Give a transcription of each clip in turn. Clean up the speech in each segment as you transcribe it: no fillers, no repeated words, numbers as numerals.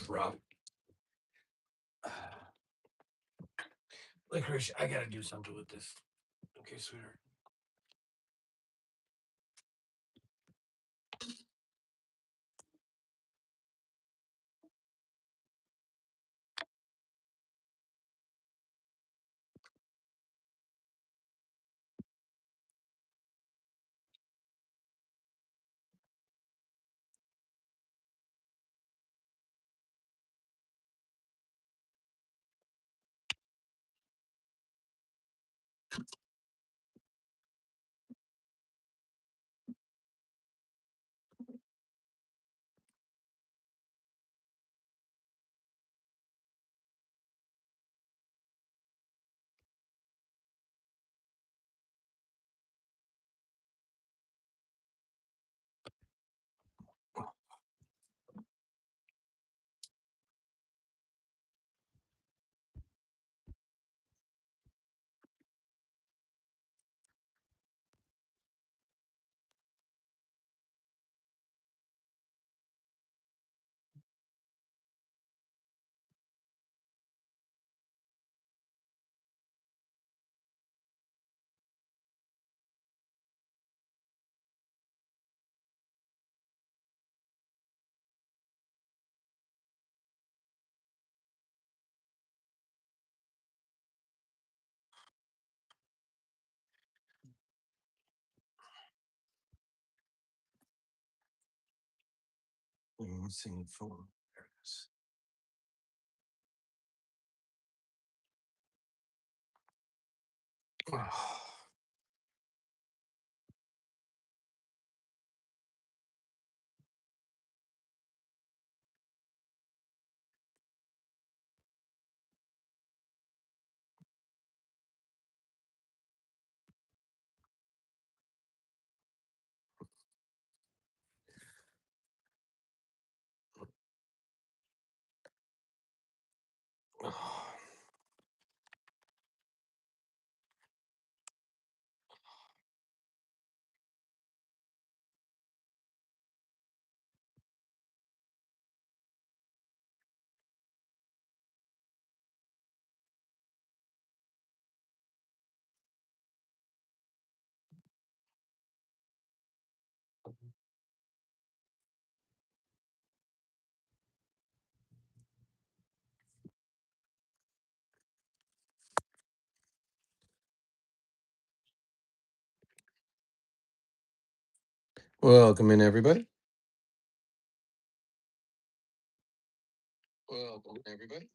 Drop. Licorice, I gotta do something with this. Okay, sweetheart. Missing phone. There it is. Welcome in, everybody. Welcome, everybody.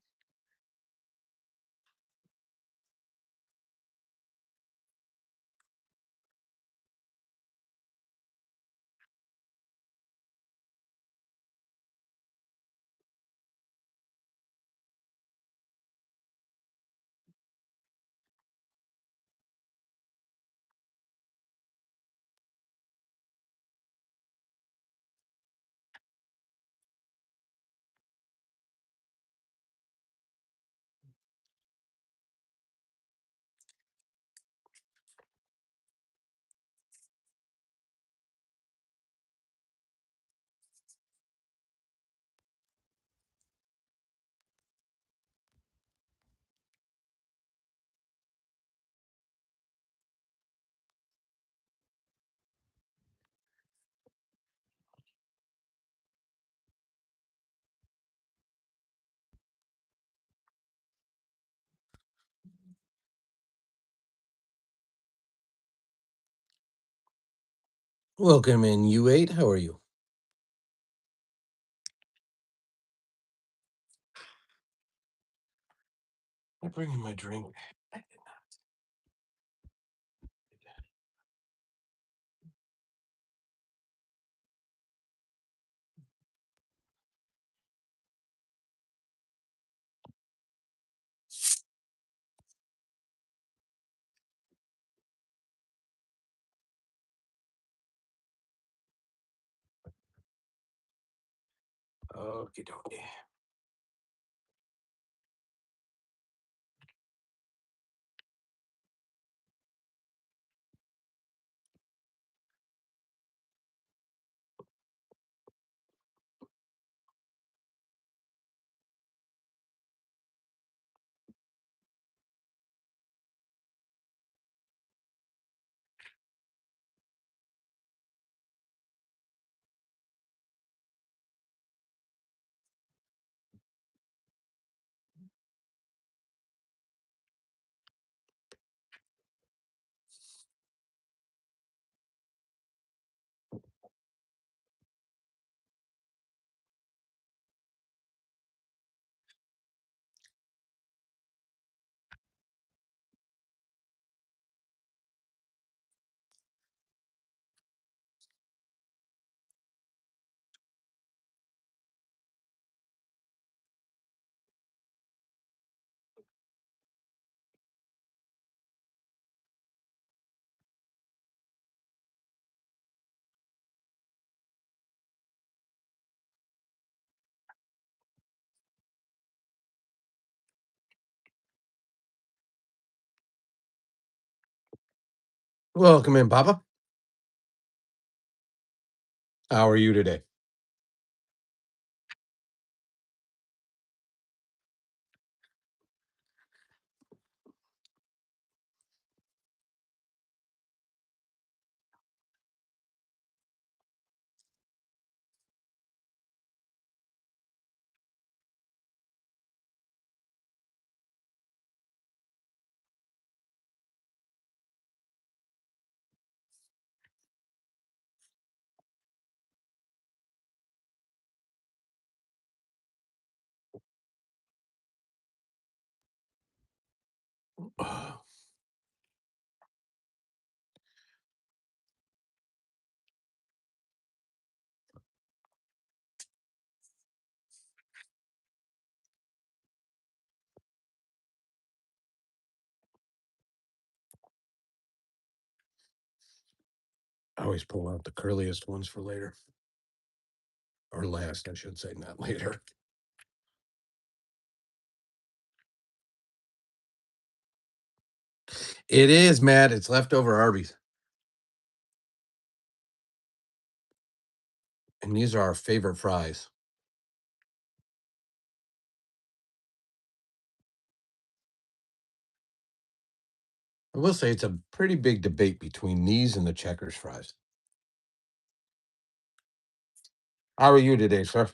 Welcome in, U8. How are you? I'm bringing my drink. Okie dokie. Welcome in, Papa. How are you today? I always pull out the curliest ones for later, or last, I should say, not later. It is, Matt. It's leftover Arby's, and these are our favorite fries. I will say it's a pretty big debate between these and the Checkers fries. How are you today, sir?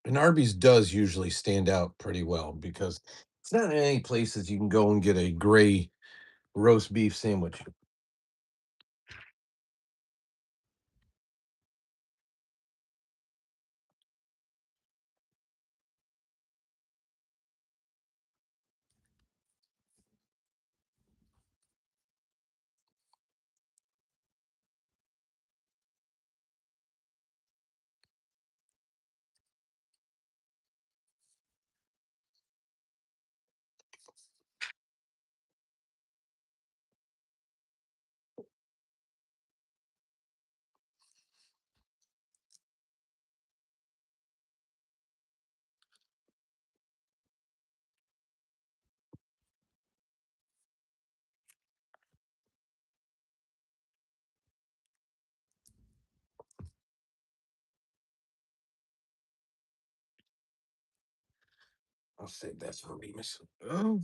And Arby's does usually stand out pretty well because it's not in any places you can go and get a gray roast beef sandwich. I'll save that for Remus. Oh,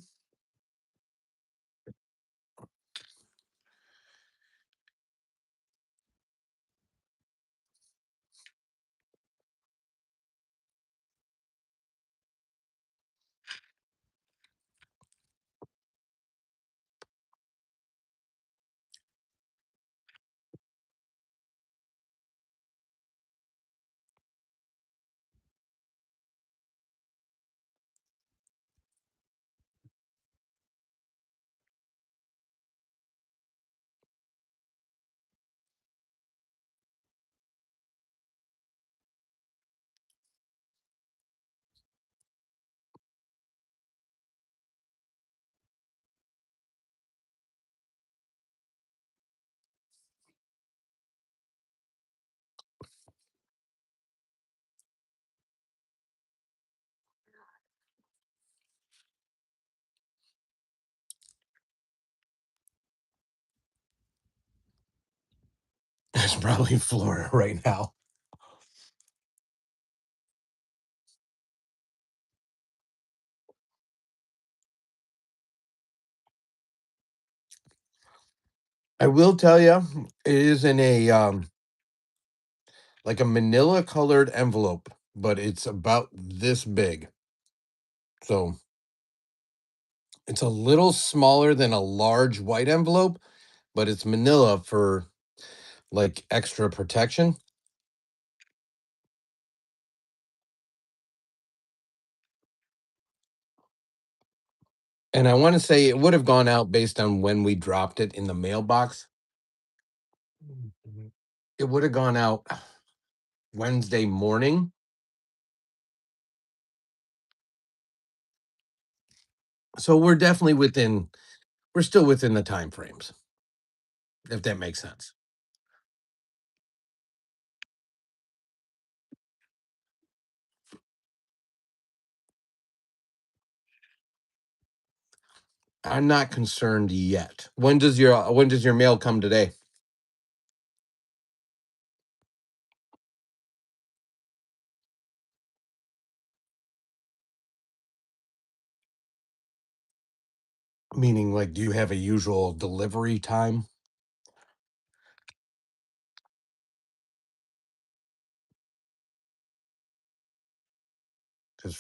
it's probably Florida right now. I will tell you, it is in a like a manila colored envelope, but it's about this big. So it's a little smaller than a large white envelope, but it's manila for like extra protection. And I want to say it would have gone out based on when we dropped it in the mailbox. It would have gone out Wednesday morning. So we're still within the time frames, if that makes sense. I'm not concerned yet. When does your mail come today? Meaning, like, do you have a usual delivery time? Because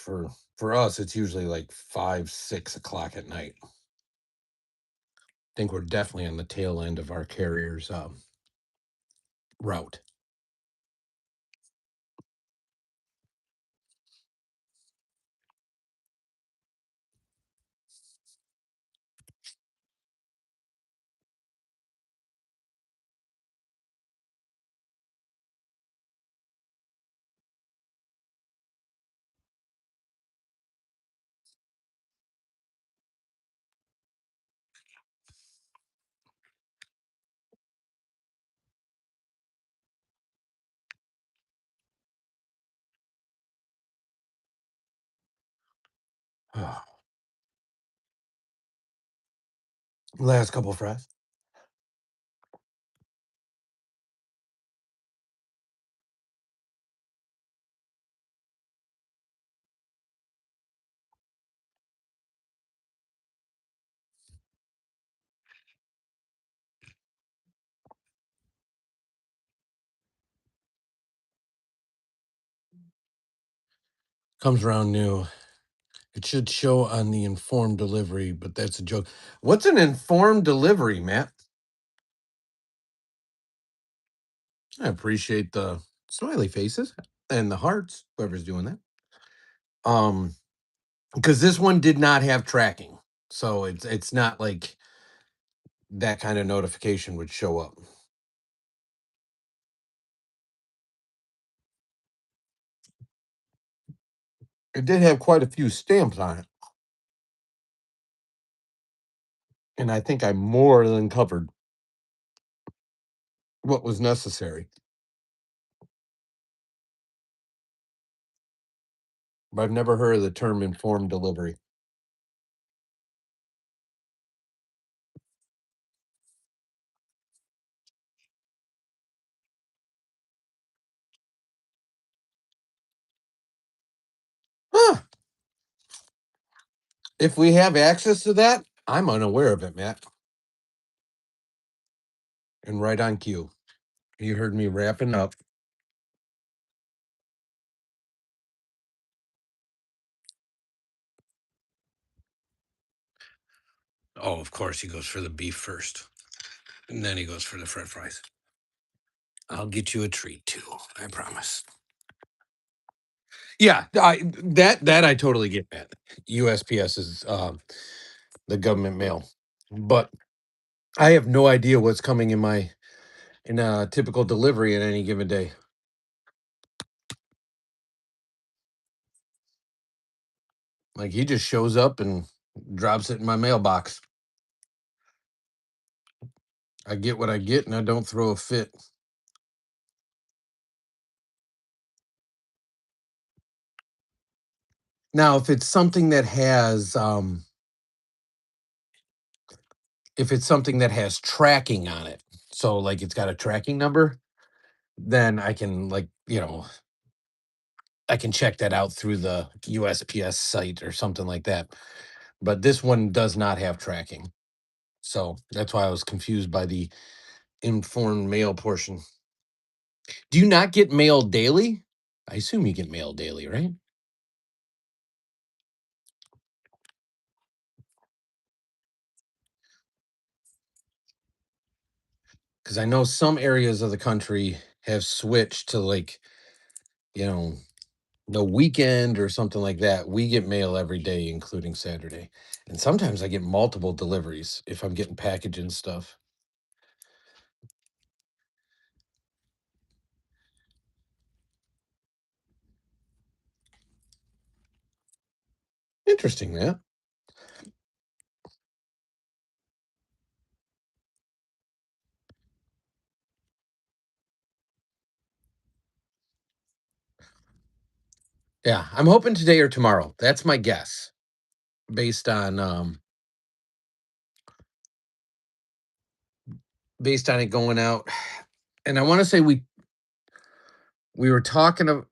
for us, it's usually like 5, 6 o'clock at night. I think we're definitely on the tail end of our carrier's route. Last couple fries comes around new. It should show on the informed delivery, but that's a joke. What's an informed delivery, Matt? I appreciate the smiley faces and the hearts, whoever's doing that. Um, because this one did not have tracking. So it's not like that kind of notification would show up. It did have quite a few stamps on it, and I think I more than covered what was necessary. But I've never heard of the term informed delivery. Huh. If we have access to that, I'm unaware of it, Matt. And right on cue. You heard me wrapping up. Oh, of course he goes for the beef first. And then he goes for the french fries. I'll get you a treat too, I promise. Yeah, that I totally get that. USPS is the government mail. But I have no idea what's coming in a typical delivery in any given day. Like he just shows up and drops it in my mailbox. I get what I get and I don't throw a fit. Now, if it's something that has tracking on it, so like it's got a tracking number, then I can I can check that out through the USPS site or something like that. But this one does not have tracking. So that's why I was confused by the informed mail portion. Do you not get mail daily? I assume you get mail daily, right? Because I know some areas of the country have switched to like, you know, the weekend or something like that. We get mail every day, including Saturday. And sometimes I get multiple deliveries if I'm getting package and stuff. Interesting, man. Yeah, I'm hoping today or tomorrow. That's my guess based on based on it going out. And I want to say we were talking of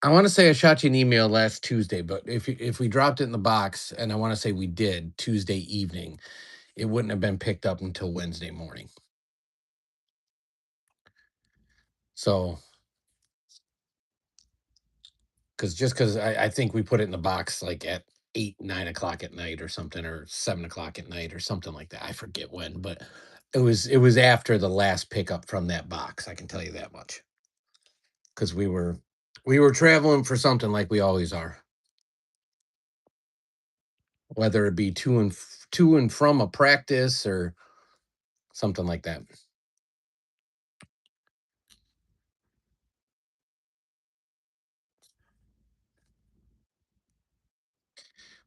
I want to say I shot you an email last Tuesday, but if we dropped it in the box, and I want to say we did Tuesday evening, it wouldn't have been picked up until Wednesday morning. So, because I think we put it in the box like at 8, 9 o'clock at night or something, or 7 o'clock at night or something like that. I forget when, but it was after the last pickup from that box. I can tell you that much because we were traveling for something like we always are, whether it be to and from a practice or something like that,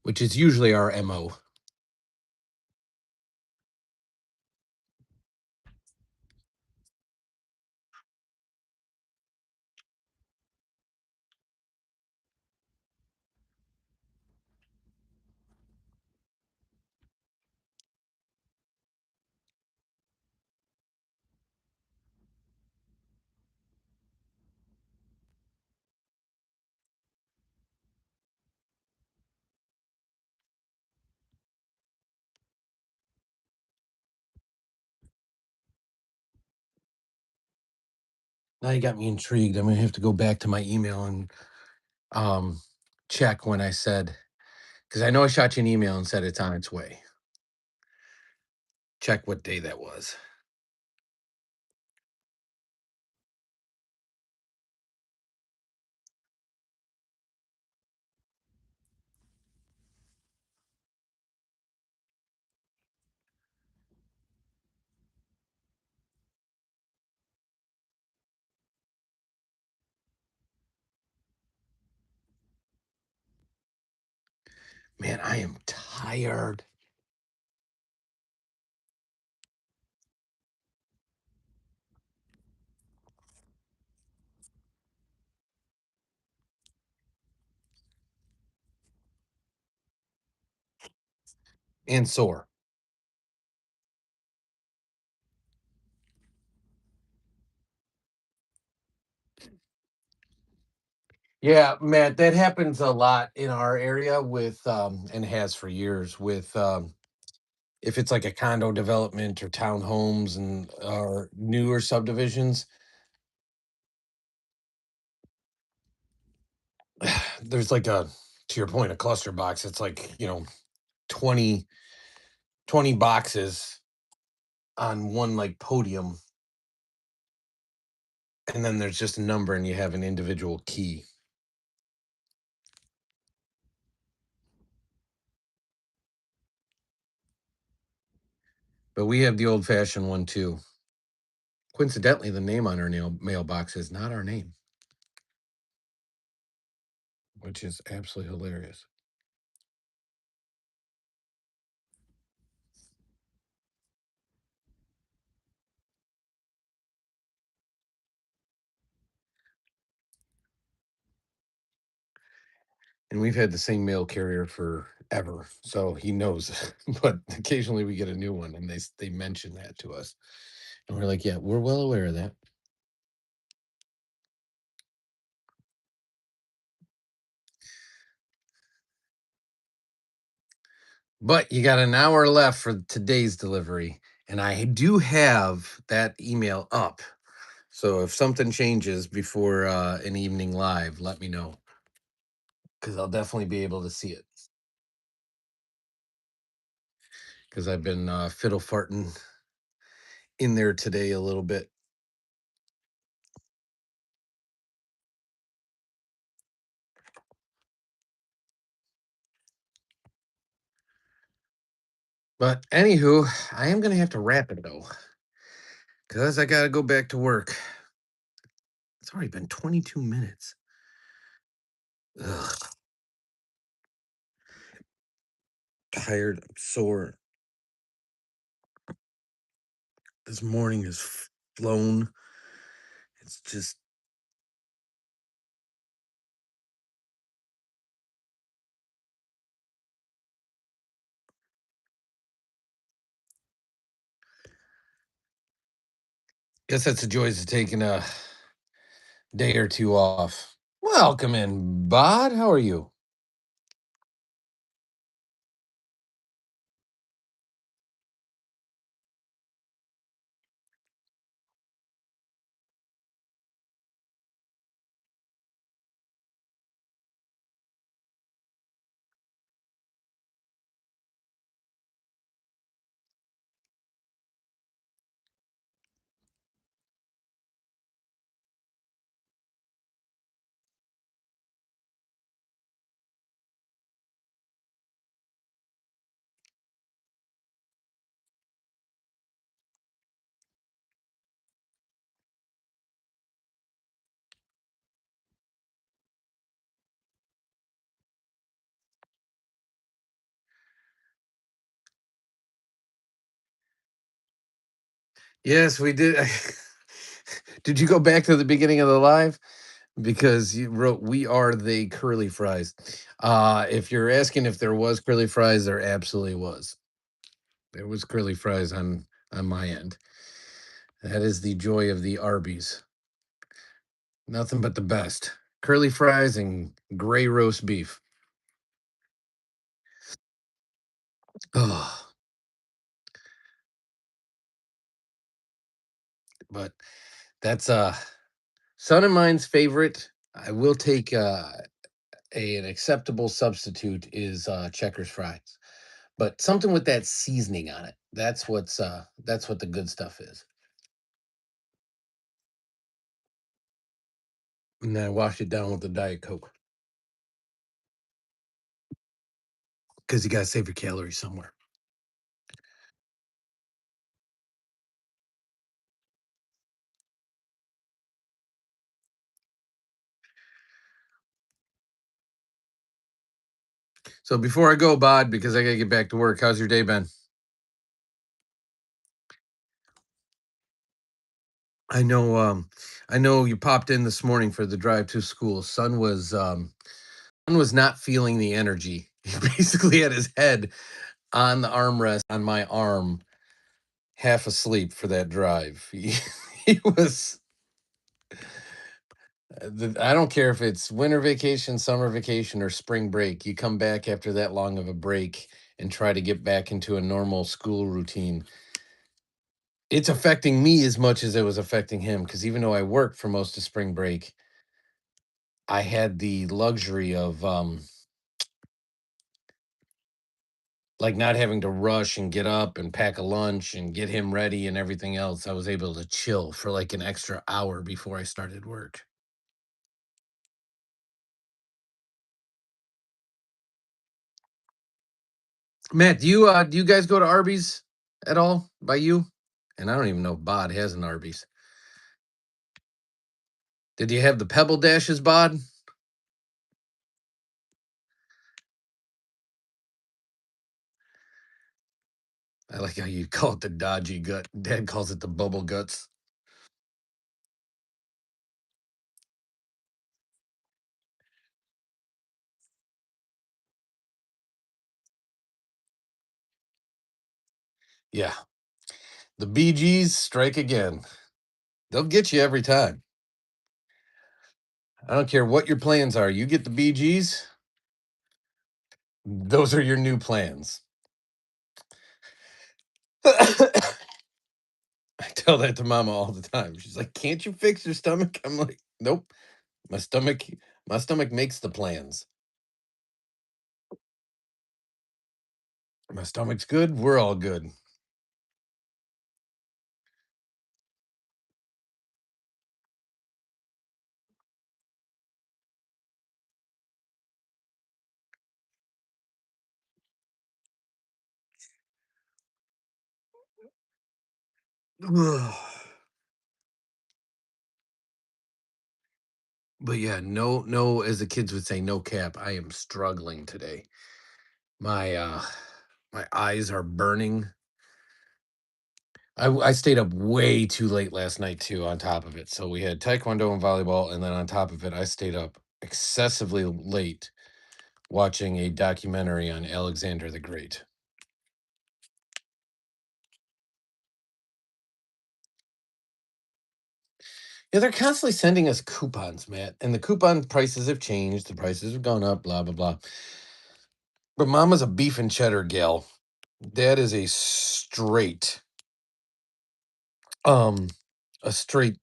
which is usually our mo. Now you got me intrigued. I'm gonna have to go back to my email and um check when I said, because I know I shot you an email and said it's on its way. Check what day that was. Man, I am tired. And sore. Yeah, Matt, that happens a lot in our area with and has for years with if it's like a condo development or townhomes and or newer subdivisions, there's like a, to your point, a cluster box. It's like, 20 20 boxes on one like podium, and then there's just a number and you have an individual key. But we have the old fashioned one too. Coincidentally, the name on our mailbox is not our name, which is absolutely hilarious. And we've had the same mail carrier forever, so he knows. But occasionally we get a new one, and they mention that to us, and we're like, "Yeah, we're well aware of that." But you got an hour left for today's delivery, and I do have that email up. So if something changes before an evening live, let me know because I'll definitely be able to see it. Because I've been fiddle farting in there today a little bit. But anywho, I am gonna have to wrap it though, because I gotta go back to work. It's already been 22 minutes. Ugh, tired, I'm sore. This morning has flown. It's just Guess that's the joys of taking a day or two off. Welcome in, Bod. How are you? Yes, we did. Did you go back to the beginning of the live? Because you wrote, "We are the curly fries." If you're asking if there was curly fries, there absolutely was. There was curly fries on my end. That is the joy of the Arby's. Nothing but the best. Curly fries and gray roast beef. Oh, but that's son of mine's favorite. I will take an acceptable substitute is Checkers fries, but something with that seasoning on it. That's what the good stuff is. And then I wash it down with the Diet Coke because you got to save your calories somewhere. So before I go, Bod, because I got to get back to work, how's your day been? I know I know you popped in this morning for the drive to school. Son was not feeling the energy. He basically had his head on the armrest on my arm, half asleep for that drive. He was I don't care if it's winter vacation, summer vacation, or spring break. You come back after that long of a break and try to get back into a normal school routine. It's affecting me as much as it was affecting him because even though I worked for most of spring break, I had the luxury of like not having to rush and get up and pack a lunch and get him ready and everything else. I was able to chill for like an extra hour before I started work. Matt, do you guys go to Arby's at all by you? And I don't even know if Bod has an Arby's. Did you have the Pebble Dashes, Bod? I like how you call it the dodgy gut. Dad calls it the bubble guts. Yeah. The BGs strike again. They'll get you every time. I don't care what your plans are. You get the BGs, those are your new plans. I tell that to mama all the time. She's like, "Can't you fix your stomach?" I'm like, "Nope. My stomach my stomach makes the plans. My stomach's good, we're all good." But yeah, no, as the kids would say, no cap. I am struggling today. My my eyes are burning. I stayed up way too late last night too on top of it. So we had taekwondo and volleyball, and then on top of it, I stayed up excessively late watching a documentary on Alexander the Great. Yeah, they're constantly sending us coupons, Matt, and the coupon prices have changed. The prices have gone up, blah blah blah. But Mama's a beef and cheddar gal. Dad is um, a straight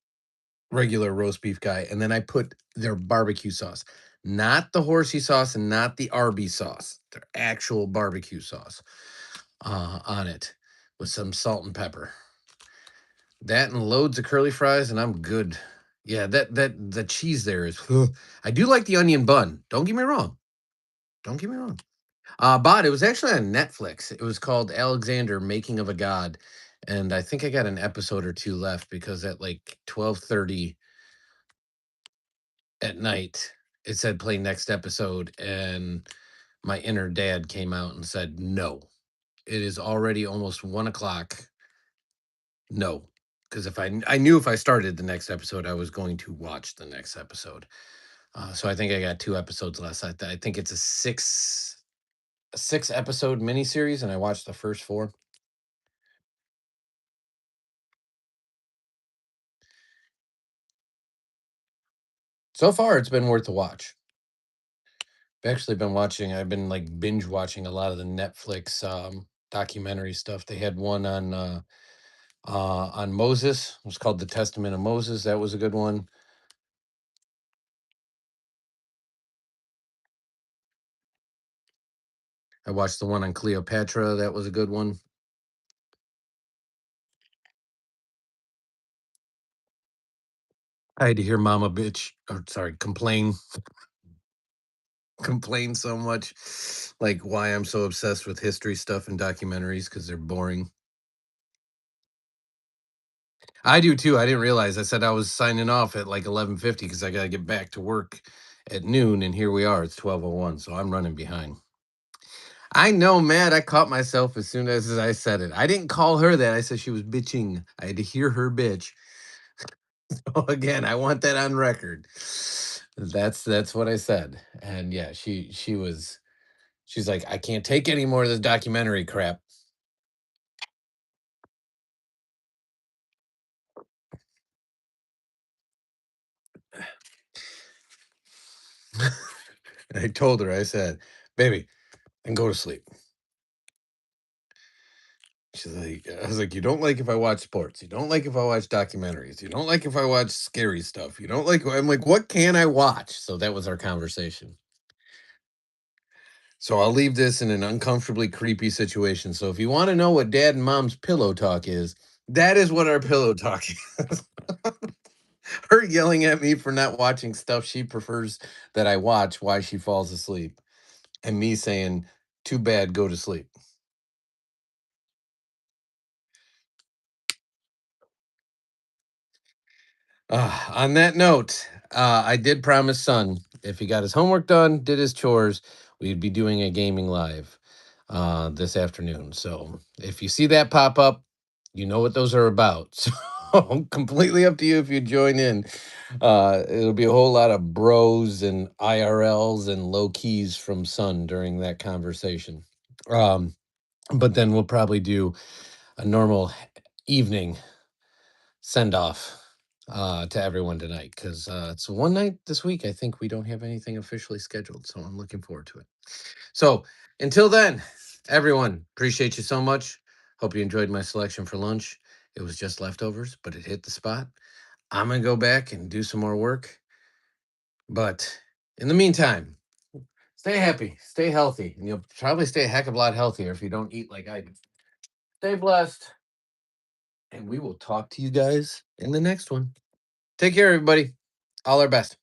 regular roast beef guy, and then I put their barbecue sauce, not the horsey sauce and not the Arby sauce, their actual barbecue sauce, on it with some salt and pepper. That and loads of curly fries, and I'm good. Yeah, that the cheese there is. I do like the onion bun. Don't get me wrong. Don't get me wrong. But it was actually on Netflix. It was called Alexander: Making of a God, and I think I got an episode or two left because at like 12:30 at night it said play next episode, and my inner dad came out and said no. It is already almost 1 o'clock. No, because I knew if I started the next episode, I was going to watch the next episode. So I think I got 2 episodes left. I think it's a six episode miniseries, and I watched the first four. So far, it's been worth the watch. I've actually been watching. I've been like binge watching a lot of the Netflix documentary stuff. They had one on Moses. It was called The Testament of Moses. That was a good one. I watched the one on Cleopatra. That was a good one. I had to hear Mama bitch, or sorry, complain so much, like why I'm so obsessed with history stuff and documentaries because they're boring. I do too. I didn't realize. I said I was signing off at like 11:50 because I got to get back to work at noon, and here we are. It's 12:01, so I'm running behind. I know, Matt. I caught myself as soon as I said it. I didn't call her that. I said she was bitching. I had to hear her bitch. Again, I want that on record. That's what I said. And yeah, she's like, I can't take any more of this documentary crap. And I told her, I said, baby, and go to sleep. She's like, I was like, you don't like if I watch sports. You don't like if I watch documentaries. You don't like if I watch scary stuff. You don't like, I'm like, what can I watch? So that was our conversation. So I'll leave this in an uncomfortably creepy situation. So if you want to know what dad and mom's pillow talk is, that is what our pillow talk is. Her yelling at me for not watching stuff she prefers that I watch while she falls asleep, and me saying, too bad, go to sleep. On that note, I did promise Son if he got his homework done, did his chores, we'd be doing a gaming live this afternoon. So if you see that pop up, you know what those are about. So completely up to you if you join in. It'll be a whole lot of bros and IRLs and low keys from Son during that conversation. Um, but then we'll probably do a normal evening send off to everyone tonight because it's one night this week. I think we don't have anything officially scheduled, so I'm looking forward to it. So until then, everyone, appreciate you so much. Hope you enjoyed my selection for lunch. It was just leftovers, but it hit the spot. I'm gonna go back and do some more work. But in the meantime, stay happy, stay healthy, and you'll probably stay a heck of a lot healthier if you don't eat like I do. Stay blessed, and we will talk to you guys in the next one. Take care, everybody. All our best.